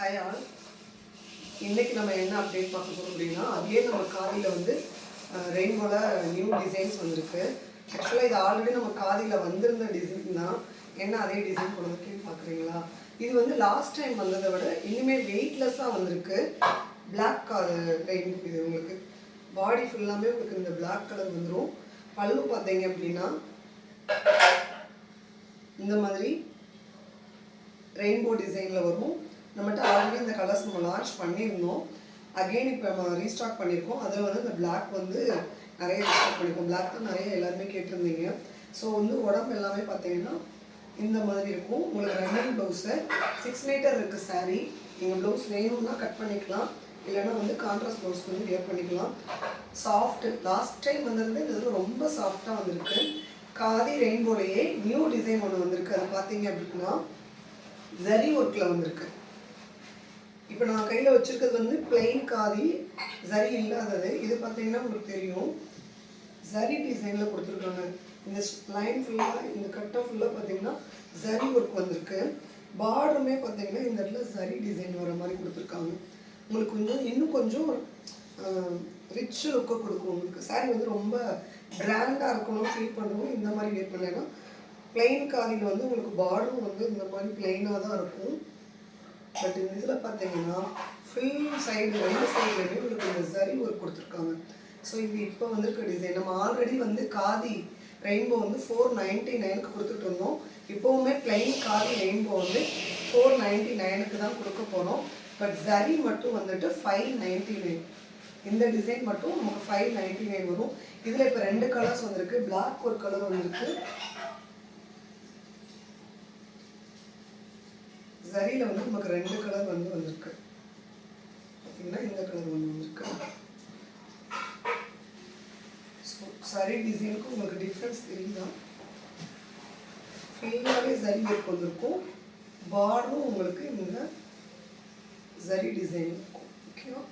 Hi all. இன்றைக்கி நம்ம என்ன அப்டேட் பார்க்க போகிறோம் அப்படின்னா, அதே நம்ம காதியில் வந்து ரெயின்போவில் நியூ டிசைன்ஸ் வந்திருக்கு. ஆக்சுவலாக இது ஆல்ரெடி நம்ம காதியில் வந்திருந்த டிசைன் தான். என்ன அதே டிசைன் கொடுத்துருக்கேன்னு பார்க்குறீங்களா? இது வந்து லாஸ்ட் டைம் வந்ததை விட இனிமேல் வெயிட்லெஸ்ஸாக வந்திருக்கு. பிளாக் ரெயின் இது உங்களுக்கு பாடி ஃபுல்லாமே உங்களுக்கு இந்த பிளாக் கலர் வந்துடும். பல்லு பார்த்தீங்க அப்படின்னா இந்த மாதிரி ரெயின்போ டிசைனில் வரும். நம்மகிட்ட ஆல்ரெடி இந்த கலர்ஸ் நம்ம லான்ச் பண்ணியிருந்தோம். அகெயின் இப்போ நம்ம ரீஸ்டாக் பண்ணியிருக்கோம். அதில் வந்து இந்த பிளாக் வந்து நிறைய ரீஸ்டாக் பண்ணியிருக்கோம். பிளாக் தான் நிறைய எல்லாருமே கேட்டிருந்தீங்க. ஸோ வந்து உடம்பு எல்லாமே பார்த்தீங்கன்னா இந்த மாதிரி இருக்கும். உங்களுக்கு ரன்னிங் ப்ளவுஸு 6 மீட்டர் இருக்குது சாரீ. நீங்கள் ப்ளவுஸ் வேணும்னா கட் பண்ணிக்கலாம், இல்லைன்னா வந்து கான்ட்ராஸ்ட் ப்ளவுஸ் வந்து வியர் பண்ணிக்கலாம். சாஃப்ட்டு லாஸ்ட் டைம் வந்திருந்து இது ரொம்ப சாஃப்டாக வந்திருக்கு. காதி ரெயின்போலையே நியூ டிசைன் ஒன்று வந்திருக்கு. அது பார்த்தீங்க அப்படின்னா ஜரி ஒர்க்கில் வந்திருக்கு. இப்போ நான் கையில் வச்சுருக்கிறது வந்து பிளெயின் காதி, ஜரி இல்லாதது. இது பார்த்தீங்கன்னா உங்களுக்கு தெரியும், ஜரி டிசைனில் கொடுத்துருக்காங்க. இந்த லைன் ஃபுல்லாக இந்த கட்டை ஃபுல்லாக பார்த்தீங்கன்னா ஜரி ஒர்க் வந்திருக்கு. பார்டருமே பார்த்தீங்கன்னா இந்த இடத்துல ஜரி டிசைன் வர மாதிரி கொடுத்துருக்காங்க. உங்களுக்கு கொஞ்சம் இன்னும் கொஞ்சம் ரிச் லுக்கை கொடுக்கும். உங்களுக்கு சாரீ வந்து ரொம்ப பிராண்டாக இருக்கணும் ஃபீல் பண்ணணும். இந்த மாதிரி வேர் பண்ணலைன்னா பிளெயின் காதியில் வந்து உங்களுக்கு பார்டரும் வந்து இந்த மாதிரி பிளெயினாக தான் இருக்கும். பட் இந்த இதில் பார்த்தீங்கன்னா ஃபுல் சைடு 2 சைடுலையுமே உங்களுக்கு இந்த ஜரி ஒர்க் கொடுத்துருக்காங்க. ஸோ இது இப்போ வந்திருக்க டிசைன். நம்ம ஆல்ரெடி வந்து காதி ரெயின்போ வந்து 499க்கு கொடுத்துட்டு இருந்தோம். இப்போவுமே பிளெயின் காதி ரெயின்போ வந்து 499க்கு தான் கொடுக்க போகிறோம். பட் ஜரி மட்டும் வந்துட்டு 599. இந்த டிசைன் மட்டும் நமக்கு 599 வரும். இதில் இப்போ 2 கலர்ஸ் வந்திருக்கு. பிளாக் ஒரு கலர் வந்திருக்கு. ஜரியில் வந்து நமக்கு 2 கலர் வந்து வந்திருக்கு. பார்த்தீங்கன்னா இந்த கலர் ஒன்று வந்திருக்கு. ஸோ சரி டிசைனுக்கும் உங்களுக்கு டிஃப்ரென்ஸ் தெரியுதா? ஃபுல்லாகவே ஜரி ஒர்க் வந்திருக்கும். பார்டரும் உங்களுக்கு இந்த ஜரி டிசைன் இருக்கும். ஓகேவா?